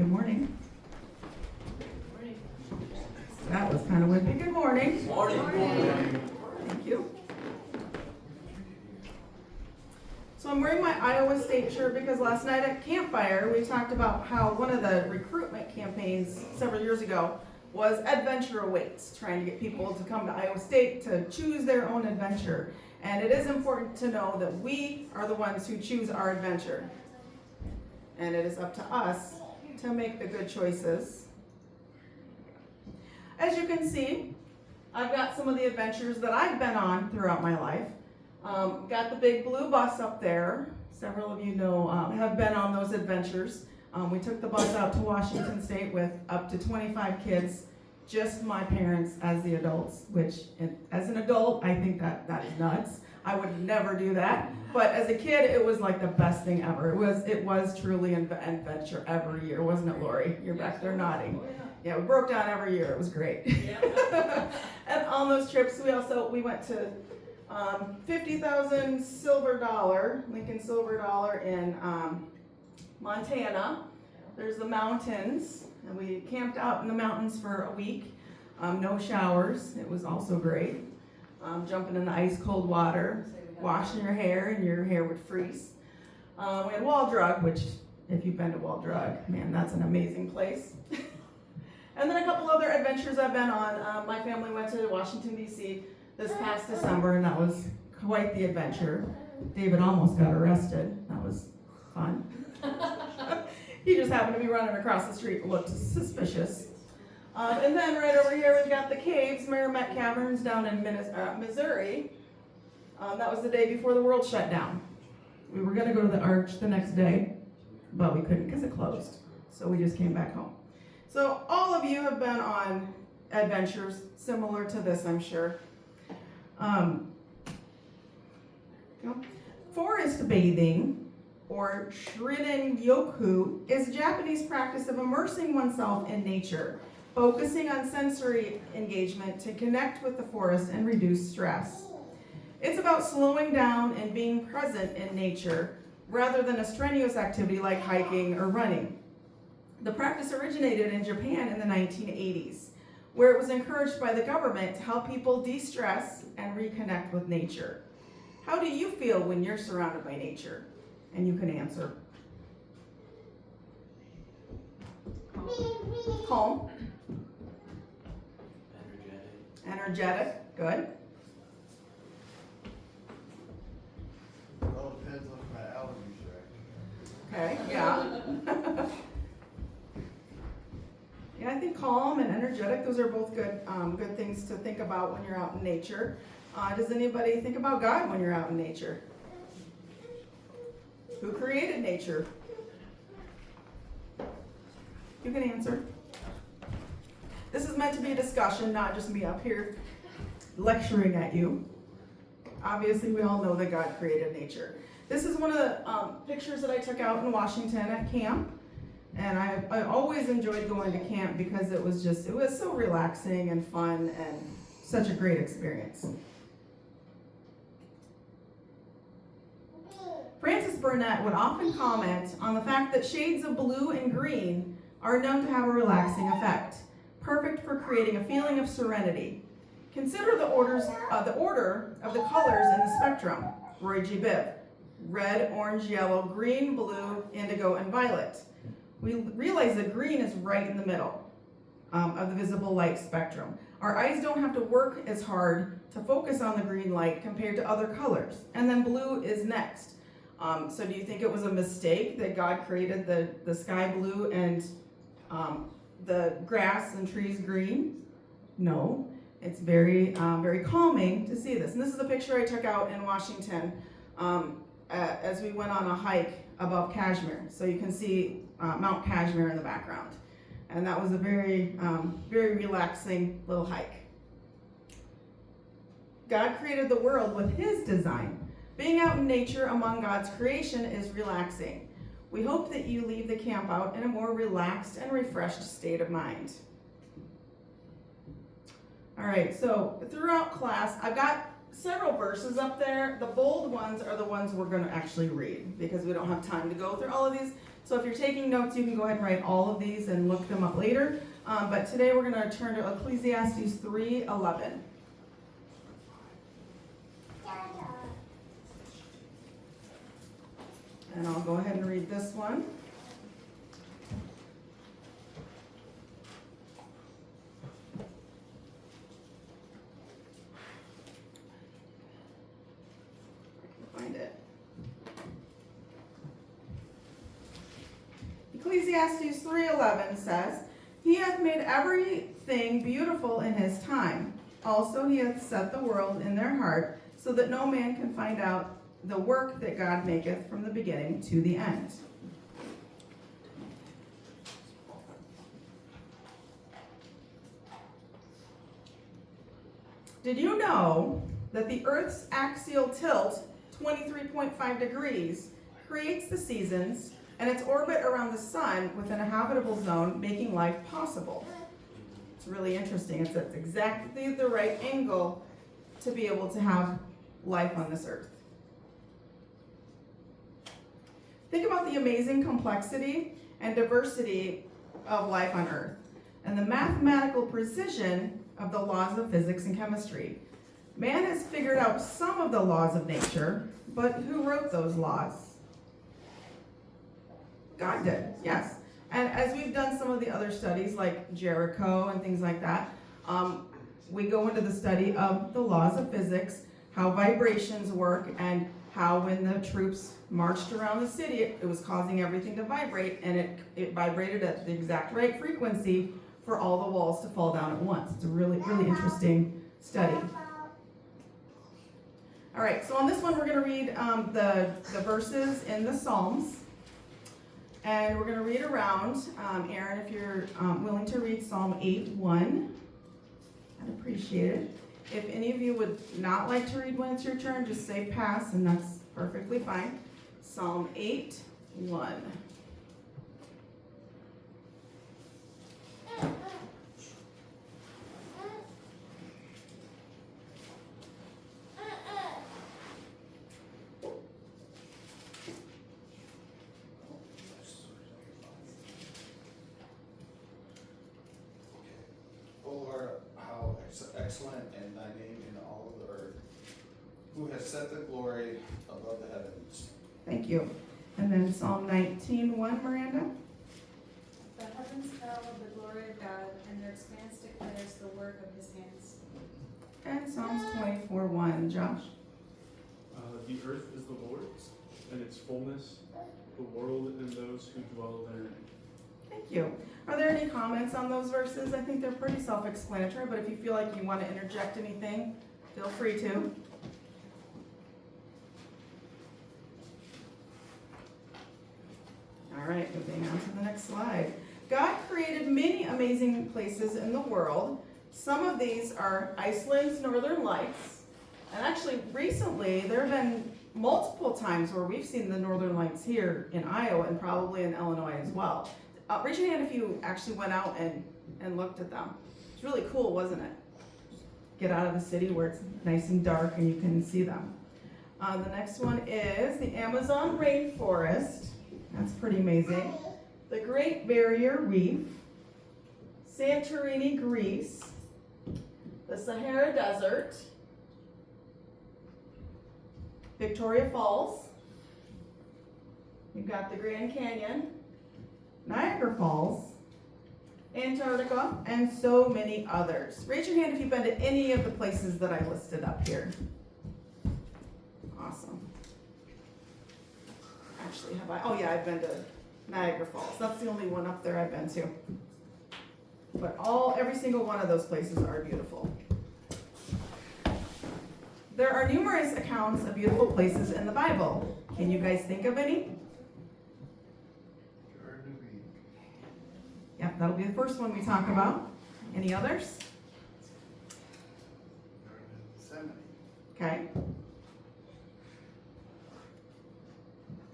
Good morning. That was kind of wimpy. Good morning. Morning. Thank you. So I'm wearing my Iowa State shirt because last night at Campfire we talked about how one of the recruitment campaigns several years ago was Adventure Awaits, trying to get people to come to Iowa State to choose their own adventure. And it is important to know that we are the ones who choose our adventure. And it is up to us to make the good choices. As you can see, I've got some of the adventures that I've been on throughout my life. Got the big blue bus up there. Several of you know have been on those adventures. We took the bus out to Washington State with up to 25 kids, just my parents as the adults, which as an adult, I think that is nuts. I would never do that. But as a kid, it was like the best thing ever. It was truly an adventure every year, wasn't it, Lori? You're back there nodding. Yeah, we broke down every year. It was great. And on those trips, we went to 50,000 silver dollar, Lincoln Silver Dollar in Montana. There's the mountains, and we camped out in the mountains for a week. No showers. It was also great. Jumping in the ice cold water, washing your hair, and your hair would freeze. We had Wall Drug, which, if you've been to Wall Drug, man, that's an amazing place. And then a couple other adventures I've been on. My family went to Washington, D.C. this past December, and that was quite the adventure. David almost got arrested. That was fun. He just happened to be running across the street and looked suspicious. And then right over here we've got the caves, Merrimack Caverns down in Missouri. That was the day before the world shut down. We were going to go to the Arch the next day, but we couldn't because it closed. So we just came back home. So all of you have been on adventures similar to this, I'm sure. Forest bathing, or Shirin-yoku, is a Japanese practice of immersing oneself in nature, focusing on sensory engagement to connect with the forest and reduce stress. It's about slowing down and being present in nature rather than a strenuous activity like hiking or running. The practice originated in Japan in the 1980s, where it was encouraged by the government to help people de-stress and reconnect with nature. How do you feel when you're surrounded by nature? And you can answer. Calm. Energetic. Good. Well, it depends on my allergies are. Okay, yeah. Yeah, I think calm and energetic, those are both good things to think about when you're out in nature. Does anybody think about God when you're out in nature? Who created nature? You can answer. This is meant to be a discussion, not just me up here lecturing at you. Obviously, we all know that God created nature. This is one of the pictures that I took out in Washington at camp. And I always enjoyed going to camp because it was so relaxing and fun and such a great experience. Francis Burnett would often comment on the fact that shades of blue and green are known to have a relaxing effect, perfect for creating a feeling of serenity. Consider the order of the colors in the spectrum. Roy G. Biv: red, orange, yellow, green, blue, indigo, and violet. We realize that green is right in the middle of the visible light spectrum. Our eyes don't have to work as hard to focus on the green light compared to other colors. And then blue is next. So do you think it was a mistake that God created the sky blue and the grass and trees green? No. It's very, very calming to see this. And this is a picture I took out in Washington as we went on a hike above Kashmir. So you can see Mount Kashmir in the background. And that was a very, very relaxing little hike. God created the world with His design. Being out in nature among God's creation is relaxing. We hope that you leave the camp out in a more relaxed and refreshed state of mind. All right, so throughout class, I've got several verses up there. The bold ones are the ones we're going to actually read because we don't have time to go through all of these. So if you're taking notes, you can go ahead and write all of these and look them up later. But today we're going to turn to Ecclesiastes 3:11. And I'll go ahead and read this one. Find it. Ecclesiastes 3:11 says, "He hath made everything beautiful in his time. Also he hath set the world in their heart, so that no man can find out the work that God maketh from the beginning to the end." Did you know that the Earth's axial tilt, 23.5 degrees, creates the seasons and its orbit around the sun within a habitable zone, making life possible? It's really interesting. It's at exactly the right angle to be able to have life on this earth. Think about the amazing complexity and diversity of life on earth and the mathematical precision of the laws of physics and chemistry. Man has figured out some of the laws of nature, but who wrote those laws? God did, yes. And as we've done some of the other studies like Jericho and things like that, we go into the study of the laws of physics, how vibrations work, and how when the troops marched around the city, it was causing everything to vibrate, and it vibrated at the exact right frequency for all the walls to fall down at once. It's a really, really interesting study. All right, so on this one, we're going to read the verses in the Psalms. And we're going to read around. Aaron, if you're willing to read Psalm 8:1, I'd appreciate it. If any of you would not like to read when it's your turn, just say pass, and that's perfectly fine. Psalm 8:1. O Lord, how excellent is thy name in all of the earth, who has set the glory above the heavens. Thank you. And then Psalm 19:1, Miranda. The heavens tell of the glory of God, and their expanse declares the work of his hands. And Psalms 24:1, Josh. The earth is the Lord's, and its fullness, the world and those who dwell therein. Thank you. Are there any comments on those verses? I think they're pretty self-explanatory, but if you feel like you want to interject anything, feel free to. All right, moving on to the next slide. God created many amazing places in the world. Some of these are Iceland's Northern Lights. And actually, recently, there have been multiple times where we've seen the Northern Lights here in Iowa and probably in Illinois as well. Raise your hand if you actually went out and looked at them. It's really cool, wasn't it? Get out of the city where it's nice and dark and you can see them. The next one is the Amazon rainforest. That's pretty amazing. The Great Barrier Reef, Santorini, Greece, the Sahara Desert, Victoria Falls, you've got the Grand Canyon, Niagara Falls, Antarctica, and so many others. Raise your hand if you've been to any of the places that I listed up here. Awesome. Actually, have I? Oh yeah, I've been to Niagara Falls. That's the only one up there I've been to. But every single one of those places are beautiful. There are numerous accounts of beautiful places in the Bible. Can you guys think of any? Garden of Eden. Yep, that'll be the first one we talk about. Any others? Garden of Gethsemane. Okay.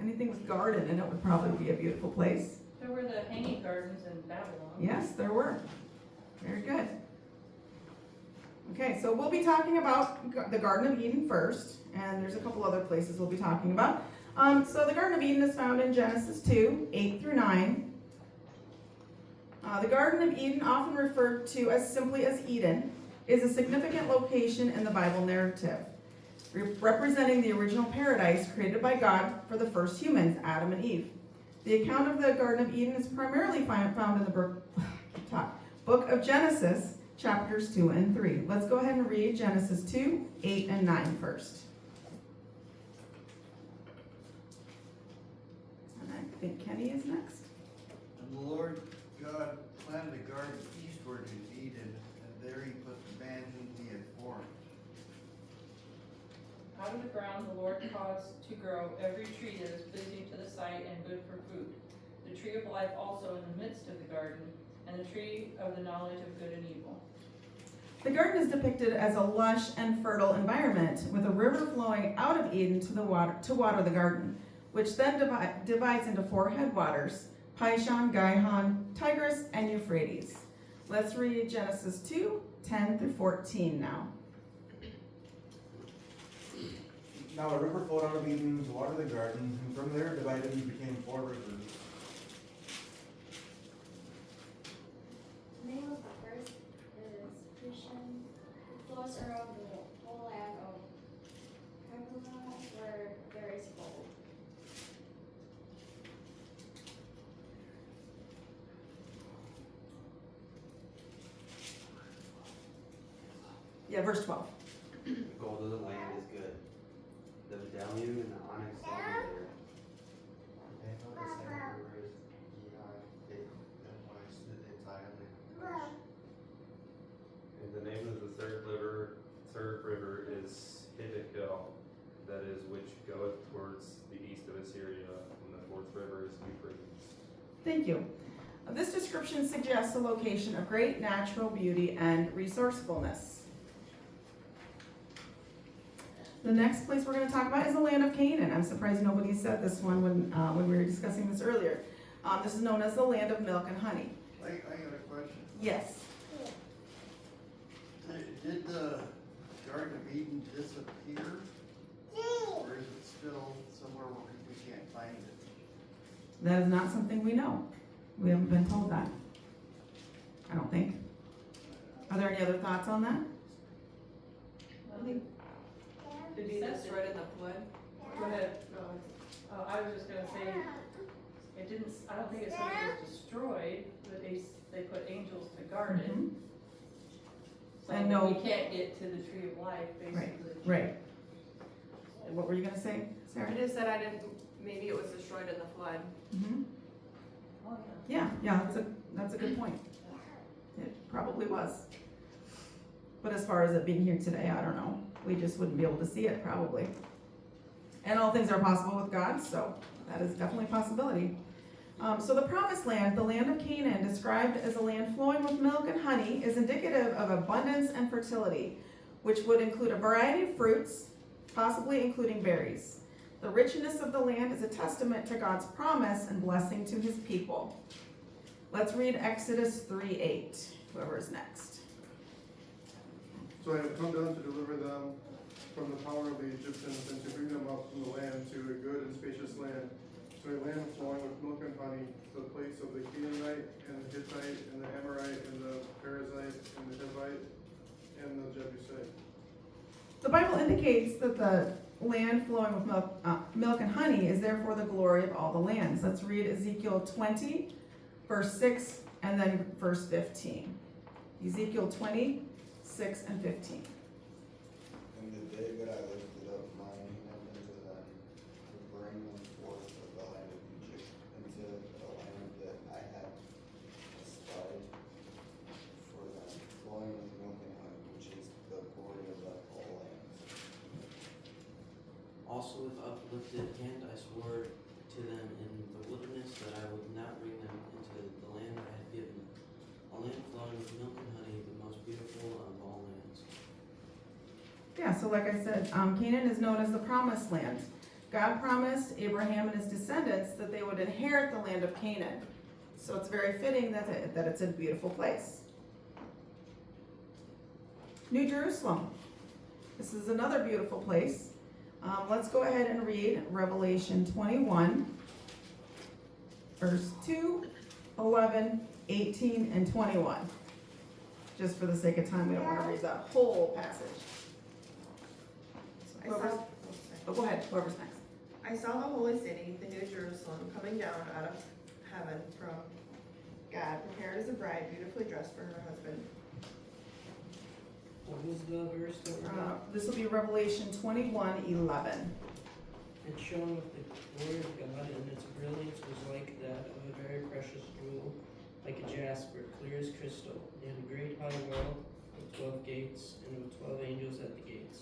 Anything with garden in it would probably be a beautiful place. There were the hanging gardens in Babylon. Yes, there were. Very good. Okay, so we'll be talking about the Garden of Eden first, and there's a couple other places we'll be talking about. So the Garden of Eden is found in Genesis 2, 8 through 9. The Garden of Eden, often referred to as simply as Eden, is a significant location in the Bible narrative, representing the original paradise created by God for the first humans, Adam and Eve. The account of the Garden of Eden is primarily found in the book of Genesis, chapters 2 and 3. Let's go ahead and read Genesis 2, 8 and 9 first. And I think Kenny is next. And the Lord God planted a garden eastward in Eden, and there he put the man whom he had formed. Out of the ground the Lord caused to grow every tree that is pleasing to the sight and good for food. The tree of life also in the midst of the garden, and the tree of the knowledge of good and evil. The garden is depicted as a lush and fertile environment with a river flowing out of Eden to water the garden, which then divides into 4 headwaters: Pishon, Gihon, Tigris, and Euphrates. Let's read Genesis 2, 10 through 14 now. Now a river flowed out of Eden to water the garden, and from there divided and became 4 rivers. The name of the first is Pishon. It flows around the whole land of Havilah, where there is gold. Yeah, verse 12. The gold of the land is good. The bdellium and the onyx are there. And the name of the third river is Hiddekel, that is which goeth towards the east of Assyria, and the 4th river is Euphrates. Thank you. This description suggests a location of great natural beauty and resourcefulness. The next place we're going to talk about is the land of Canaan. I'm surprised nobody said this one when we were discussing this earlier. This is known as the land of milk and honey. I got a question. Yes. Did the Garden of Eden disappear? Or is it still somewhere where we can't find it? That is not something we know. We haven't been told that. I don't think. Are there any other thoughts on that? Did he destroyed in the flood? Go ahead. I was just gonna say, it didn't, I don't think it said it was destroyed, but they put angels to guard it. Mhm. So And no- we can't get to the tree of life, basically. Right. And what were you going to say, Sarah? I just said I didn't, maybe it was destroyed in the flood. Mm-hmm. Oh, yeah. Yeah, that's a good point. It probably was. But as far as it being here today, I don't know. We just wouldn't be able to see it probably. And all things are possible with God, so that is definitely a possibility. So the promised land, the land of Canaan, described as a land flowing with milk and honey, is indicative of abundance and fertility, which would include a variety of fruits, possibly including berries. The richness of the land is a testament to God's promise and blessing to his people. Let's read Exodus 3:8. Whoever is next. So I have come down to deliver them from the power of the Egyptians and to bring them up from the land to a good and spacious land, to a land flowing with milk and honey, to the place of the Canaanite and the Hittite and the Amorite and the Perizzite and the Hivite and the Jebusite. The Bible indicates that the land flowing with milk and honey is therefore the glory of all the lands. Let's read Ezekiel 20, verse 6, and then verse 15. Ezekiel 20, 6 and 15. In the day that I lifted up mine hand unto them, to bring them forth of the land of Egypt, into the land that I had espied for them, flowing with milk and honey, which is the glory of the whole land. Also with uplifted hand I swore to them in the wilderness that I would not bring them into the land that I had given them, a land flowing with milk and honey, the most beautiful of all lands. Yeah, so like I said, Canaan is known as the promised land. God promised Abraham and his descendants that they would inherit the land of Canaan. So it's very fitting that it's a beautiful place. New Jerusalem. This is another beautiful place. Let's go ahead and read Revelation 21, verse 2, 11, 18, and 21. Just for the sake of time, we don't want to read that whole passage. I saw, Oh, go ahead, whoever's next. I saw the holy city, the new Jerusalem, coming down out of heaven from God, prepared as a bride, beautifully dressed for her husband. What was the verse that we're on? This will be Revelation 21, 11. It shone with the glory of God, and its brilliance was like that of a very precious jewel, like a jasper, clear as crystal. They had a great high wall with 12 gates, and with 12 angels at the gates.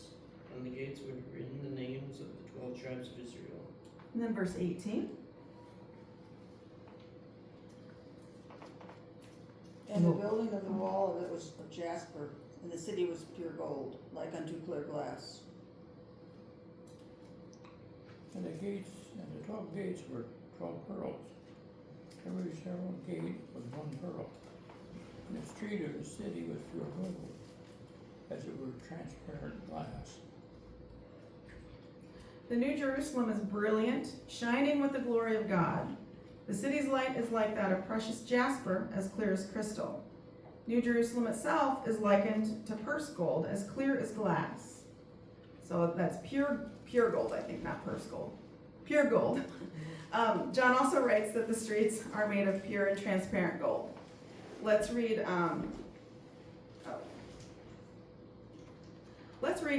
On the gates were written the names of the 12 tribes of Israel. And then verse 18. And the building of the wall of it was of jasper, and the city was pure gold, like unto clear glass. And the gates, and the 12 gates were 12 pearls. Every several gate was one pearl. And the street of the city was pure gold, as it were transparent glass. The New Jerusalem is brilliant, shining with the glory of God. The city's light is like that of precious jasper, as clear as crystal. New Jerusalem itself is likened to purse gold, as clear as glass. So that's pure gold, I think, not purse gold. Pure gold. John also writes that the streets are made of pure and transparent gold. Let's read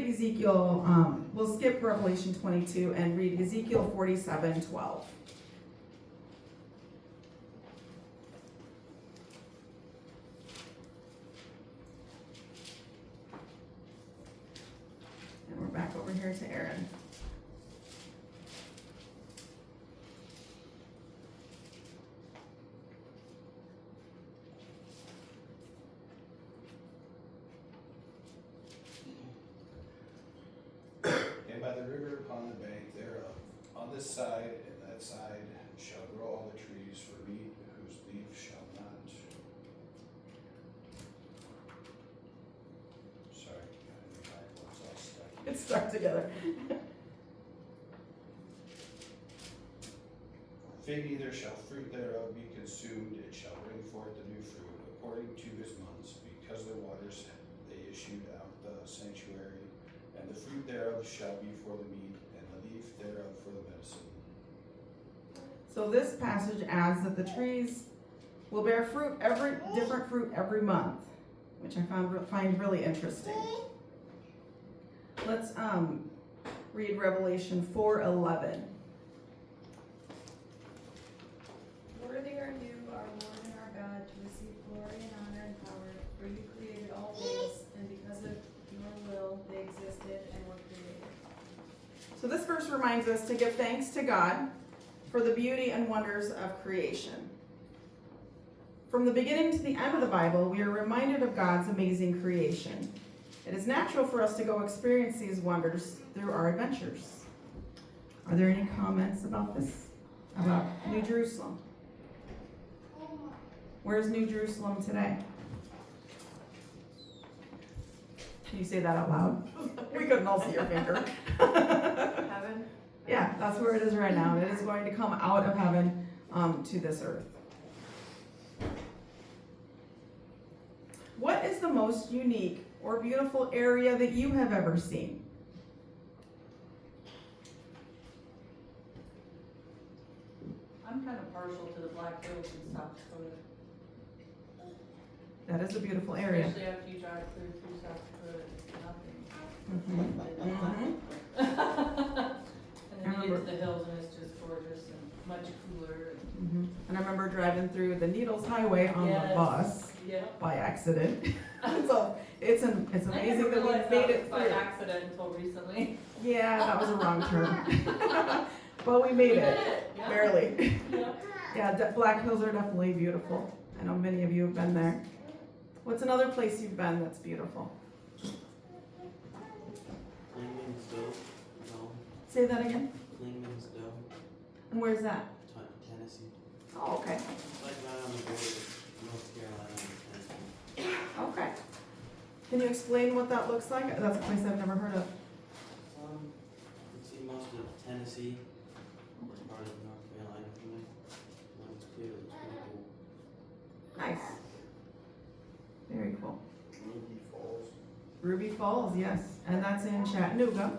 Ezekiel, we'll skip Revelation 22 and read Ezekiel 47:12. And we're back over here to Aaron. And by the river upon the bank thereof, on this side and that side shall grow all the trees for meat, whose leaf shall not. Sorry, my Bible's all stuck. It's stuck together. Fig neither shall fruit thereof be consumed, it shall bring forth the new fruit according to his months, because the waters they issued out the sanctuary, and the fruit thereof shall be for the meat, and the leaf thereof for the medicine. So this passage adds that the trees will bear fruit, different fruit every month, which I find really interesting. Let's read Revelation 4:11. Worthy are you, our Lord and our God, to receive glory and honor and power, for you created all things, and because of your will they existed and were created. So this verse reminds us to give thanks to God for the beauty and wonders of creation. From the beginning to the end of the Bible, we are reminded of God's amazing creation. It is natural for us to go experience these wonders through our adventures. Are there any comments about this? About New Jerusalem? Where's New Jerusalem today? Can you say that out loud? We couldn't all see your finger. Heaven? Yeah, that's where it is right now. It is going to come out of heaven to this earth. What is the most unique or beautiful area that you have ever seen? I'm kind of partial to the Black Hills in South Dakota. That is a beautiful area. Especially after you drive through South Dakota, it's Mhm. nothing. Mhm. And then you get to the hills and it's just gorgeous and much cooler. Mhm. And I remember driving through the Needles Highway on the Yes. bus Yeah. by accident. So it's amazing that we made it by through. accident until recently. Yeah, that was a wrong turn. But we made it, yeah. barely. Yeah. Yeah, Black Hills are definitely beautiful. I know many of you have been there. What's another place you've been that's beautiful? Clingman's Dove, no, Say that again. Clingman's Dove, And where's that? Tennessee. Oh, okay. It's like right on the border of North Carolina and Tennessee. Okay. Can you explain what that looks like? That's a place I've never heard of. It's Tennessee, as part of North Carolina from it. When it's clear, it looks pretty cool. Nice. Very cool. Ruby Falls. Ruby Falls, yes, and that's in Chattanooga.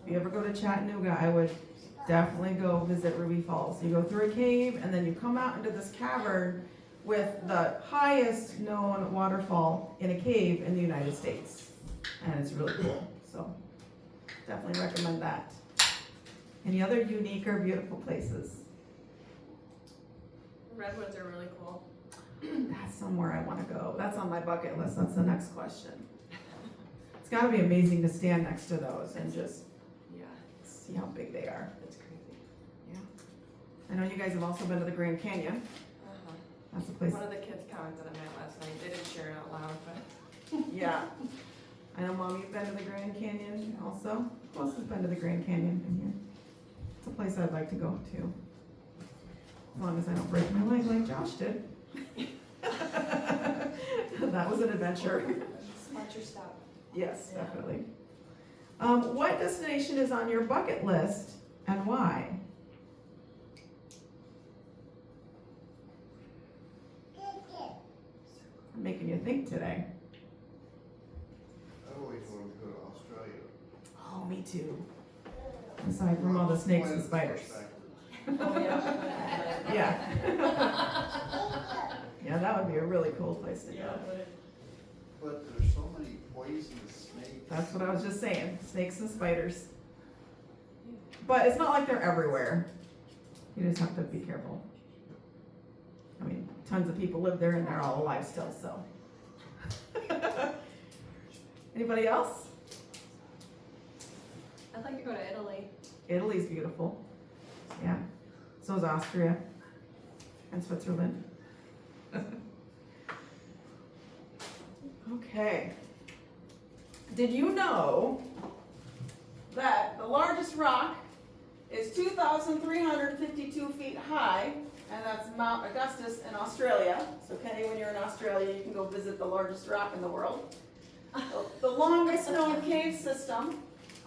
If you ever go to Chattanooga, I would definitely go visit Ruby Falls. You go through a cave and then you come out into this cavern with the highest known waterfall in a cave in the United States. And it's really cool, so definitely recommend that. Any other unique or beautiful places? Redwoods are really cool. That's somewhere I wanna go. That's on my bucket list, that's the next question. It's gotta be amazing to stand next to those and just Yeah, see how big they are. it's crazy. I know you guys have also been to the Grand Canyon. That's a place. One of the kids commented on that last night. They didn't share it out loud, but. Yeah. I know, Mom, you've been to the Grand Canyon also. Who else has been to the Grand Canyon in here? It's a place I'd like to go to. As long as I don't break my leg like Josh did. That was an adventure. Watch your step. Yes, Yeah. definitely. What destination is on your bucket list and why? I'm making you think today. I always wanted to go to Australia. Oh, me too. Aside from all the snakes and spiders. Oh, yeah. Yeah. Yeah, that would be a really cool place to Yeah, go. But there's so many poisonous snakes. That's what I was just saying, snakes and spiders. But it's not like they're everywhere. You just have to be careful. I mean, tons of people live there and they're all alive still, so. Anybody else? I'd like to go to Italy. Italy's beautiful. Yeah. So is Austria and Switzerland. Okay. Did you know that the largest rock is 2,352 feet high, and that's Mount Augustus in Australia. So Kenny, when you're in Australia, you can go visit the largest rock in the world. The longest known cave system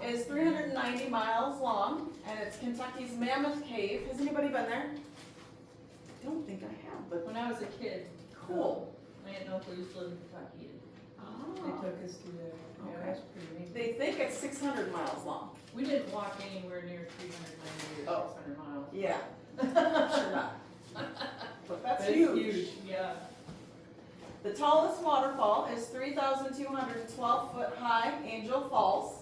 is 390 miles long, and it's Kentucky's Mammoth Cave. Has anybody been there? I don't think I have, but When I was a kid, cool. my aunt and uncle used to live in Kentucky, and they Oh. took us through there. Yeah, Okay. that's pretty amazing. They think it's 600 miles long. We didn't walk anywhere near 390 or Oh. 600 miles. Yeah. Sure not. But that's But it's huge. Yeah. The tallest waterfall is 3,212 foot high Angel Falls.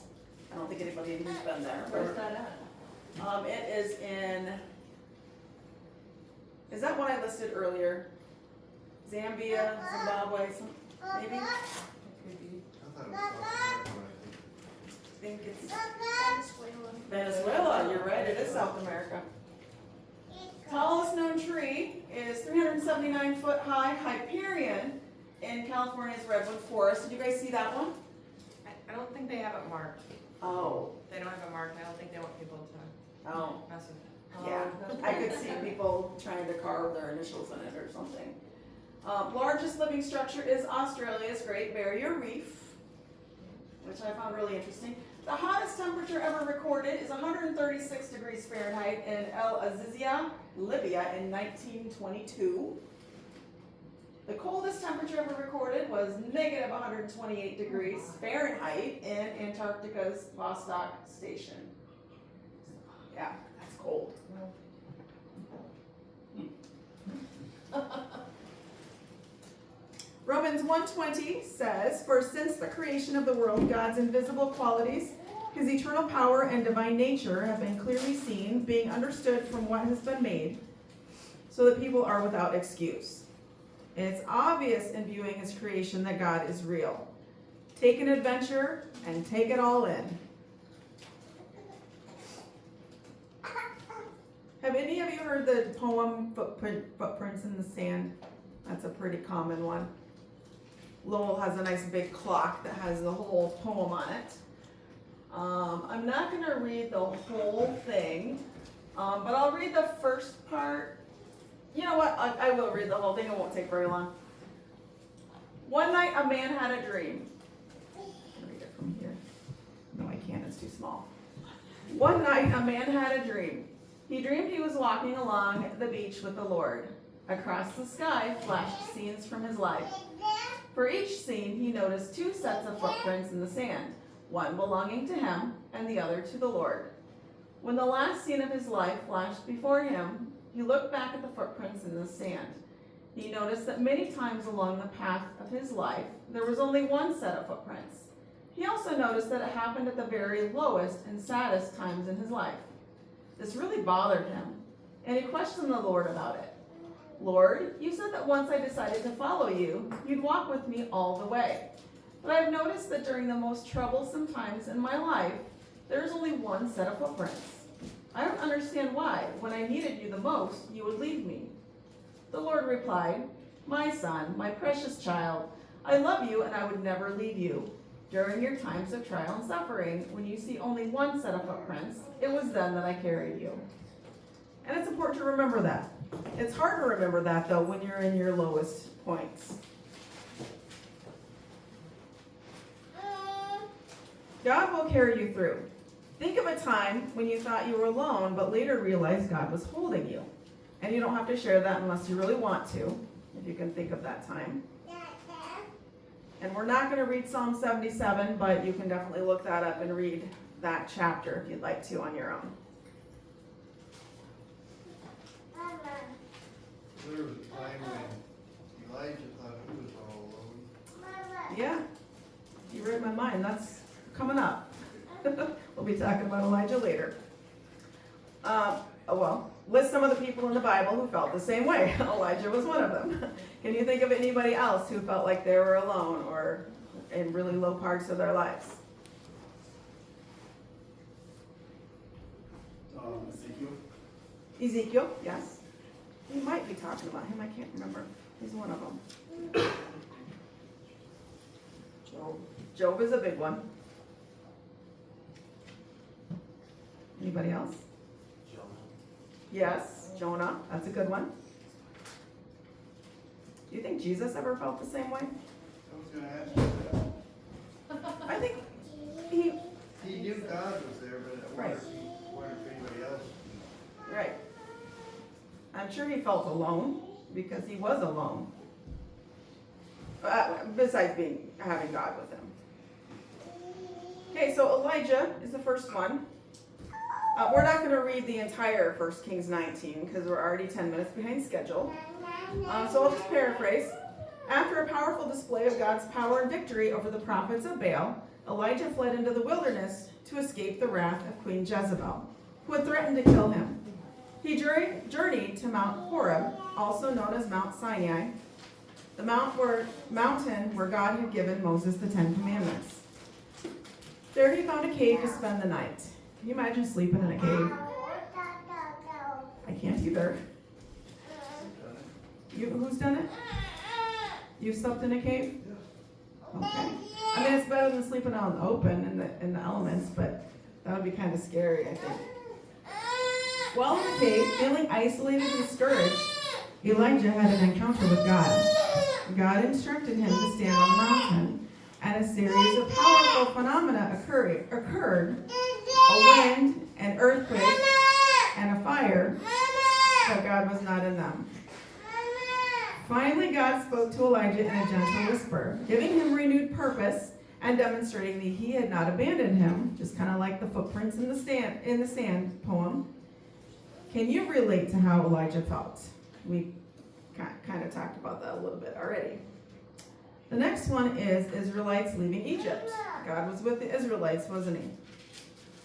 I don't think anybody in here's been there. Where's that at? It is in, is that one I listed earlier? Zambia, Zimbabwe, maybe? I I thought it was South America, but think it's Venezuela. Venezuela, you're right, it is South America. Tallest known tree is 379 foot high Hyperion in California's Redwood Forest. Did you guys see that one? I don't think they have it marked. Oh, They don't have it marked. I don't think they want people to oh, mess with it. yeah. I could see people trying to carve their initials in it or something. Largest living structure is Australia's Great Barrier Reef, which I found really interesting. The hottest temperature ever recorded is 136 degrees Fahrenheit in El Azizia, Libya in 1922. The coldest temperature ever recorded was negative 128 degrees Fahrenheit in Antarctica's Vostok Station. Yeah, that's cold. Romans 1:20 says, "For since the creation of the world, God's invisible qualities, his eternal power and divine nature have been clearly seen, being understood from what has been made, so that people are without excuse. It's obvious in viewing his creation that God is real. Take an adventure and take it all in." Have any of you heard the poem Footprints in the Sand? That's a pretty common one. Lowell has a nice big clock that has the whole poem on it. I'm not going to read the whole thing, but I'll read the first part. You know what? I will read the whole thing. It won't take very long. One night a man had a dream. I'll read it from here. No, I can't. It's too small. One night, a man had a dream. He dreamed he was walking along the beach with the Lord. Across the sky flashed scenes from his life. For each scene, he noticed two sets of footprints in the sand, one belonging to him and the other to the Lord. When the last scene of his life flashed before him, he looked back at the footprints in the sand. He noticed that many times along the path of his life, there was only one set of footprints. He also noticed that it happened at the very lowest and saddest times in his life. This really bothered him, and he questioned the Lord about it. Lord, you said that once I decided to follow you, you'd walk with me all the way. But I've noticed that during the most troublesome times in my life, there is only one set of footprints. I don't understand why, when I needed you the most, you would leave me. The Lord replied, my son, my precious child, I love you and I would never leave you. During your times of trial and suffering, when you see only one set of footprints, it was then that I carried you. And it's important to remember that. It's hard to remember that, though, when you're in your lowest points. God will carry you through. Think of a time when you thought you were alone, but later realized God was holding you. And you don't have to share that unless you really want to, if you can think of that time. And we're not going to read Psalm 77, but you can definitely look that up and read that chapter if you'd like to on your own. There was a time when Elijah thought he was all alone. Yeah, you read my mind. That's coming up. We'll be talking about Elijah later. List some of the people in the Bible who felt the same way. Elijah was one of them. Can you think of anybody else who felt like they were alone or in really low parts of their lives? Ezekiel. Ezekiel, yes. We might be talking about him. I can't remember. He's one of them. Job. Job is a big one. Anybody else? Yes, Jonah. That's a good one. Do you think Jesus ever felt the same way? I was gonna ask you that. I think He knew God was there, but I wonder if anybody else. Right. I'm sure he felt alone because he was alone. Besides having God with him. Okay, so Elijah is the first one. We're not going to read the entire 1 Kings 19 because we're already 10 minutes behind schedule. So I'll just paraphrase. After a powerful display of God's power and victory over the prophets of Baal, Elijah fled into the wilderness to escape the wrath of Queen Jezebel, who had threatened to kill him. He journeyed to Mount Horeb, also known as Mount Sinai, the mountain where God had given Moses the 10 Commandments. There he found a cave to spend the night. Can you imagine sleeping in a cave? I can't either. Who's done it? You slept in a cave? Okay. I mean, it's better than sleeping out in the open in the elements, but that would be kind of scary, I think. While in the cave, feeling isolated and discouraged, Elijah had an encounter with God. God instructed him to stand on the mountain, and a series of powerful phenomena occurred. A wind, an earthquake, and a fire, but God was not in them. Finally, God spoke to Elijah in a gentle whisper, giving him renewed purpose and demonstrating that he had not abandoned him, just kind of like the footprints in the sand poem. Can you relate to how Elijah felt? We kind of talked about that a little bit already. The next one is Israelites leaving Egypt. God was with the Israelites, wasn't he?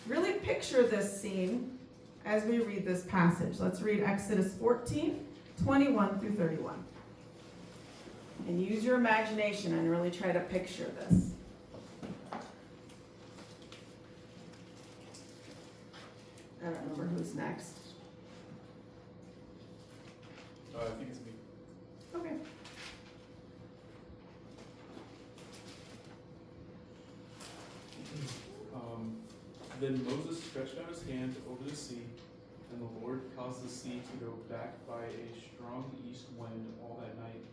Really picture this scene as we read this passage. Let's read Exodus 14, 21 through 31. And use your imagination and really try to picture this. I don't remember who's next. I think it's me. Okay. Then Moses stretched out his hand over the sea, and the Lord caused the sea to go back by a strong east wind all that night,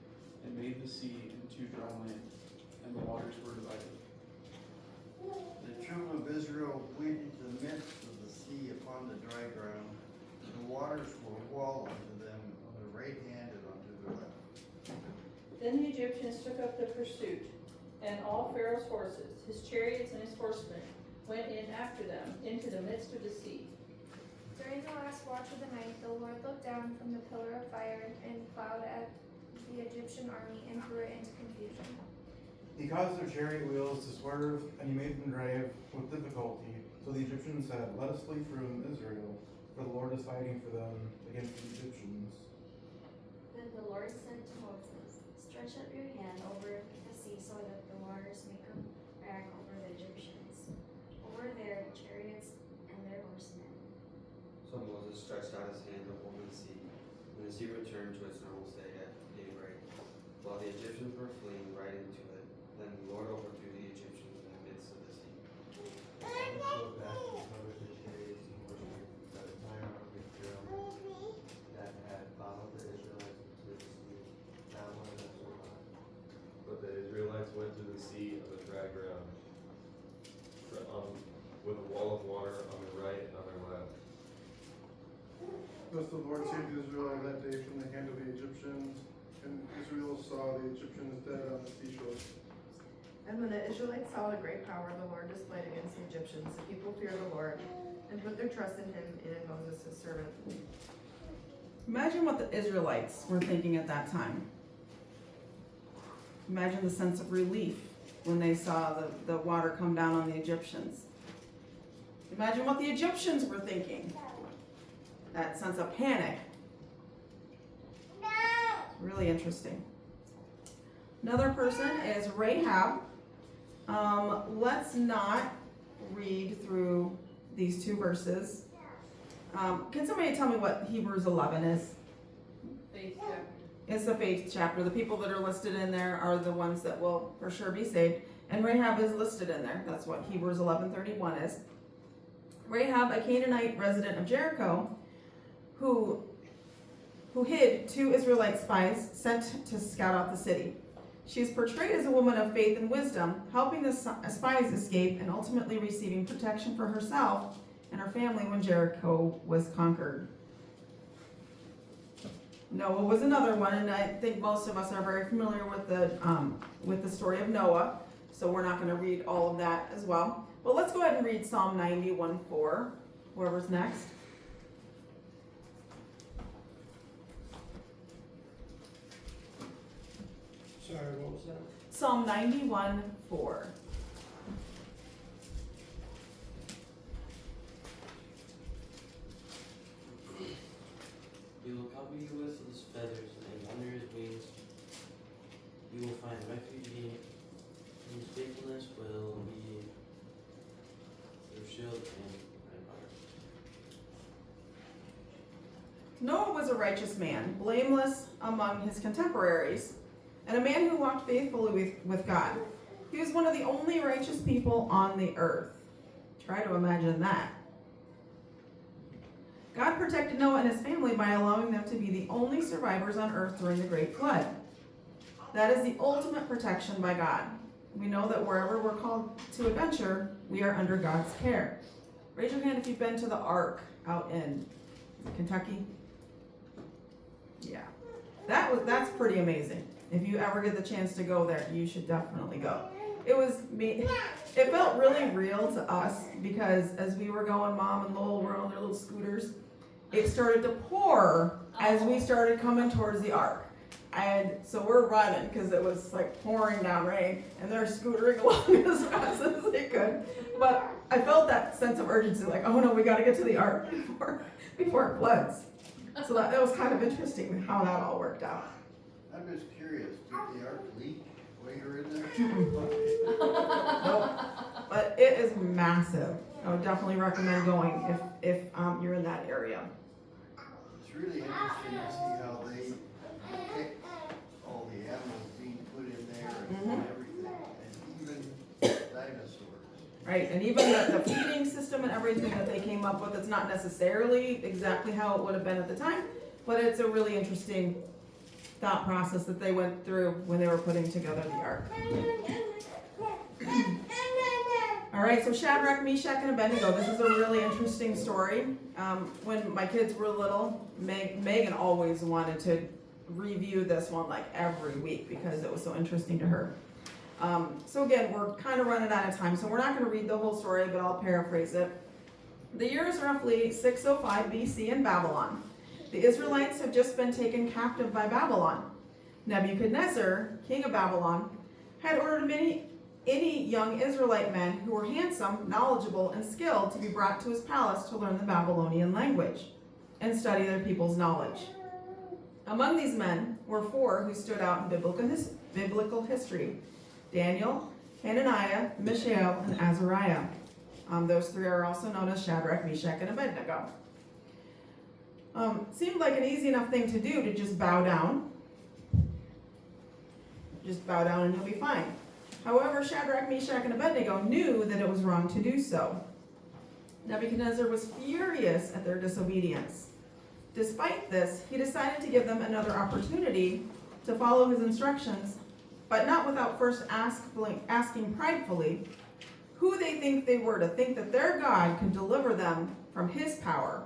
and made the sea into dry land, and the waters were divided. The children of Israel went into the midst of the sea. sea upon the dry ground. The waters were wall unto them on the right hand and unto the left. Then the Egyptians took up the pursuit, and all Pharaoh's horses, his chariots and his horsemen, went in after them into the midst of the sea. During the last watch of the night, the Lord looked down from the pillar of fire and cloud at the Egyptian army and threw it into confusion. He caused their chariot wheels to swerve, and he made them drive with difficulty. So the Egyptians said, "Let us flee from Israel, for the Lord is fighting for them against the Egyptians." Then the Lord said to Moses, "Stretch out your hand over the sea so that the waters may come back over the Egyptians, over their chariots and their horsemen." So Moses stretched out his hand over the sea, and the sea returned to its normal state at daybreak, while the Egyptians were fleeing right into it. Then the Lord overthrew the Egyptians in the midst of the sea. So fast and covered the chariots and horsemen by the time of the Pharaoh that had followed the Israelites into the sea. Not one of them survived. But the Israelites went to the sea on the dry ground, with a wall of water on their right and on their left. Thus the Lord saved Israel that day from the hand of the Egyptians, and Israel saw the Egyptians dead on the seashore. And when the Israelites saw the great power the Lord displayed against the Egyptians, the people feared the Lord and put their trust in him and in Moses his servant. Imagine what the Israelites were thinking at that time. Imagine the sense of relief when they saw the water come down on the Egyptians. Imagine what the Egyptians were thinking. That sense of panic. Really interesting. Another person is Rahab. Let's not read through these two verses. Can somebody tell me what Hebrews 11 is? Faith chapter. It's the faith chapter. The people that are listed in there are the ones that will for sure be saved. And Rahab is listed in there. That's what Hebrews 11:31 is. Rahab, a Canaanite resident of Jericho, who hid 2 Israelite spies sent to scout out the city. She is portrayed as a woman of faith and wisdom, helping the spies escape and ultimately receiving protection for herself and her family when Jericho was conquered. Noah was another one, and I think most of us are very familiar with the story of Noah, so we're not going to read all of that as well. But let's go ahead and read Psalm 91:4. Whoever's next. Sorry, what was that? Psalm 91:4. He will cover you with his feathers, and under his wings you will find refuge. His faithfulness will be your shield and rampart. Noah was a righteous man, blameless among his contemporaries, and a man who walked faithfully with God. He was one of the only righteous people on the earth. Try to imagine that. God protected Noah and his family by allowing them to be the only survivors on earth during the Great Flood. That is the ultimate protection by God. We know that wherever we're called to adventure, we are under God's care. Raise your hand if you've been to the Ark out in Kentucky. Yeah, that's pretty amazing. If you ever get the chance to go there, you should definitely go. It felt really real to us because as we were going, Mom and Lowell were on their little scooters. It started to pour as we started coming towards the Ark. And so we're running because it was like pouring down rain, and they're scootering along as fast as they could. But I felt that sense of urgency, like, oh no, we got to get to the Ark before it floods. So that was kind of interesting how that all worked out. I'm just curious, did the ark leak while you were in there? Nope. But it is massive. I would definitely recommend going if you're in that area. It's really interesting to see how they depict all the animals being put in there and everything, and even dinosaurs. Right, and even the feeding system and everything that they came up with, it's not necessarily exactly how it would have been at the time, but it's a really interesting thought process that they went through when they were putting together the Ark. All All right, so Shadrach, Meshach, and Abednego. This is a really interesting story. When my kids were little, Megan always wanted to review this one like every week because it was so interesting to her. So again, we're kind of running out of time, so we're not going to read the whole story, but I'll paraphrase it. The year is roughly 605 BC in Babylon. The Israelites have just been taken captive by Babylon. Nebuchadnezzar, king of Babylon, had ordered any young Israelite men who were handsome, knowledgeable, and skilled to be brought to his palace to learn the Babylonian language and study their people's knowledge. Among these men were 4 who stood out in biblical history: Daniel, Hananiah, Mishael, and Azariah. Those 3 are also known as Shadrach, Meshach, and Abednego. Seemed like an easy enough thing to do to just bow down. Just bow down and you'll be fine. However, Shadrach, Meshach, and Abednego knew that it was wrong to do so. Nebuchadnezzar was furious at their disobedience. Despite this, he decided to give them another opportunity to follow his instructions, but not without first asking pridefully who they think they were to think that their God could deliver them from his power.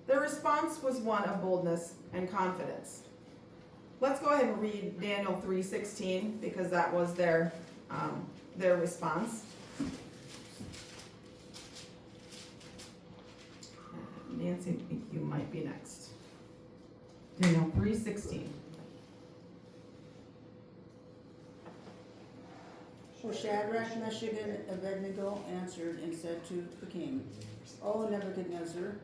Their response was one of boldness and confidence. Let's go ahead and read Daniel 3:16 because that was their response. Nancy, I think you might be next. Daniel 3:16. So Shadrach, Meshach, and Abednego answered and said to the king, O Nebuchadnezzar,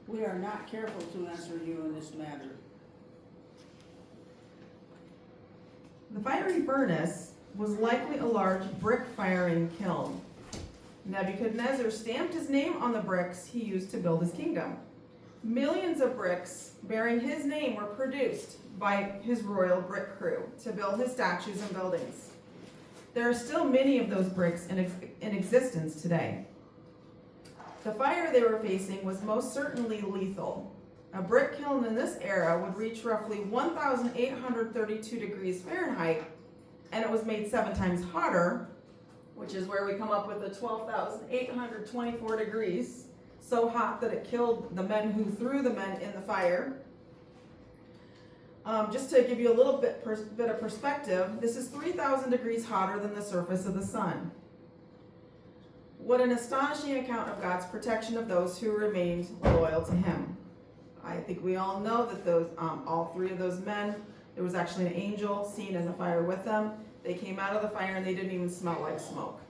we are not careful to answer you in this matter. The fiery furnace was likely a large brick firing kiln. Nebuchadnezzar stamped his name on the bricks he used to build his kingdom. Millions of bricks bearing his name were produced by his royal brick crew to build his statues and buildings. There are still many of those bricks in existence today. The fire they were facing was most certainly lethal. A brick kiln in this era would reach roughly 1,832 degrees Fahrenheit, and it was made 7 times hotter, which is where we come up with the 12,824 degrees, so hot that it killed the men who threw the men in the fire. Just to give you a little bit of perspective, this is 3,000 degrees hotter than the surface of the sun. What an astonishing account of God's protection of those who remained loyal to him. I think we all know that those, all 3 of those men, there was actually an angel seen in the fire with them. They came out of the fire and they didn't even smell like smoke.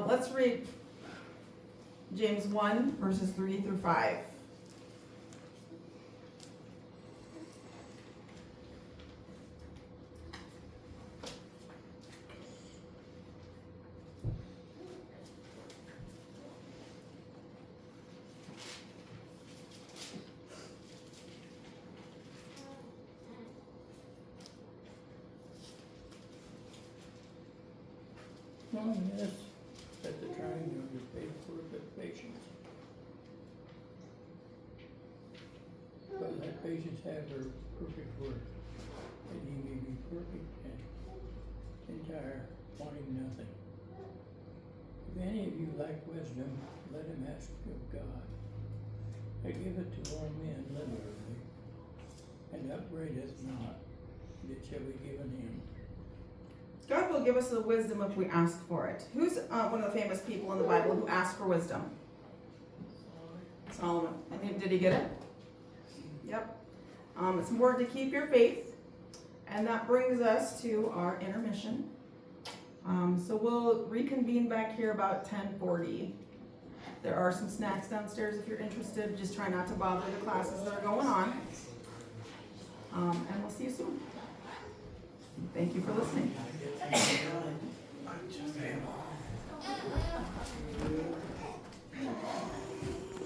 Let's read James 1, verses 3 through 5. Knowing this, that the trying of your faith worketh patience. But let patience have her perfect work, that ye may be perfect and entire, wanting nothing. If any of you lack wisdom, let him ask of God, that giveth to all men liberally, and upbraideth not, and it shall be given him. God will give us the wisdom if we ask for it. Who's one of the famous people in the Bible who asked for wisdom? Solomon. And did he get it? Yep. It's important to keep your faith. And that brings us to our intermission. So we'll reconvene back here about 10:40. There are some snacks downstairs if you're interested. Just try not to bother the classes that are going on. And we'll see you soon. Thank you for listening.